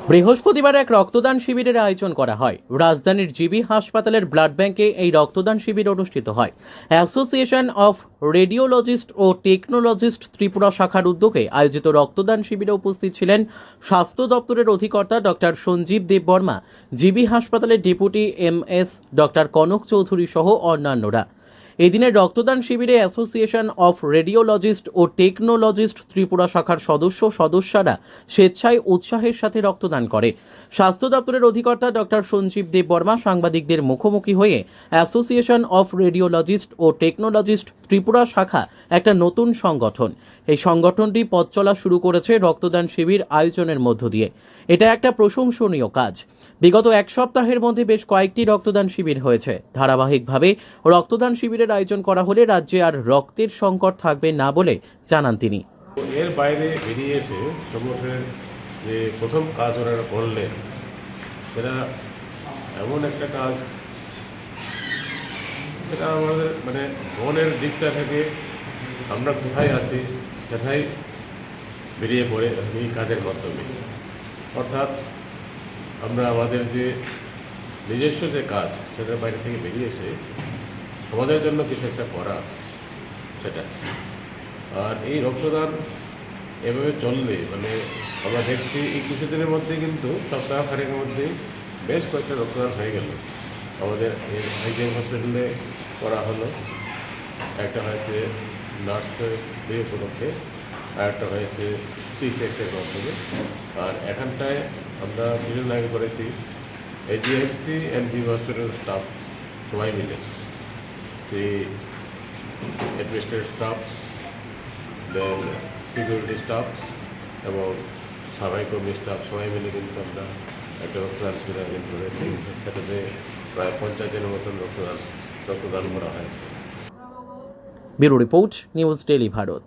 বৃহস্পতিবার এক রক্তদান শিবিরের আয়োজন করা হয়। রাজধানীর জিবি হাসপাতালের ব্লাড ব্যাংকে এই রক্তদান শিবির অনুষ্ঠিত হয়। অ্যাসোসিয়েশন অফ রেডিওলজিস্ট ও টেকনোলজিস্ট ত্রিপুরা শাখার উদ্যোগে আয়োজিত রক্তদান শিবিরে উপস্থিত ছিলেন স্বাস্থ্য দপ্তরের অধিকর্তা ডক্টর সঞ্জীব দেববর্মা, জিবি হাসপাতালের deputy MS doctor Kanak Chowdhury সহ অন্যান্যরা। এদিনের রক্তদান শিবিরে অ্যাসোসিয়েশন অফ রেডিওলজিস্ট ও টেকনোলজিস্ট ত্রিপুরা শাখার সদস্যরা স্বেচ্ছায় উৎসাহের সাথে রক্তদান করে। স্বাস্থ্য দপ্তরের অধিকর্তা ডক্টর সঞ্জীব দেববর্মা সাংবাদিকদের মুখোমুখি হয়ে অ্যাসোসিয়েশন অফ রেডিওলজিস্ট ও টেকনোলজিস্ট ত্রিপুরা শাখা একটা নতুন সংগঠন। এই সংগঠনটি পথ চলা শুরু করেছে রক্তদান শিবির আয়োজনের মধ্য দিয়ে। এটা একটা প্রশংসনীয় কাজ। বিগত এক সপ্তাহের মধ্যে বেশ কয়েকটি রক্তদান শিবির হয়েছে। ধারাবাহিকভাবে রক্তদান শিবিরের আয়োজন করা হলে রাজ্যে আর রক্তের সংকট থাকবে না বলে জানান তিনি। এর বাইরে বেরিয়ে এসে সংগঠনের যে প্রথম কাজ ওনারা করলেন, সেটা এমন একটা কাজ, সেটা আমাদের মনের দিকটা থেকে আমরা কোথায় আসি সেটাই বেরিয়ে পড়ে এই কাজের মাধ্যমে। অর্থাৎ আমরা আমাদের যে নিজস্ব যে কাজ, সেটার বাইরে থেকে বেরিয়ে এসে সমাজের জন্য কিছু একটা করা, সেটা। আর এই রক্তদান এভাবে চললে আমরা দেখছি এই কিছুদিনের মধ্যে কিন্তু সপ্তাহখানেকের মধ্যে বেশ কয়েকটা রক্তদান হয়ে গেল। আমাদের আইজিএম হসপিটালে করা হলো, একটা হয়েছে নার্সের দিয়ে উপলক্ষে, আর একটা হয়েছে টি6-এর মাধ্যমে। আর এখানটায় আমরা কিছুদিন আগে করেছি এইচডিএফসি এমজি হসপিটাল স্টাফ সবাই মিলে, সেই অ্যাডমিনিস্ট্রেটিভ স্টাফ, দেন সিকিউরিটি স্টাফ এবং সাফাই কর্মী স্টাফ সবাই মিলে কিন্তু আমরা একটা রক্তদান শিবির আয়োজন করেছি। সেটাতে প্রায় 50 জনের মতন রক্তদান করা হয়েছে। Bureau report, news daily Bharat.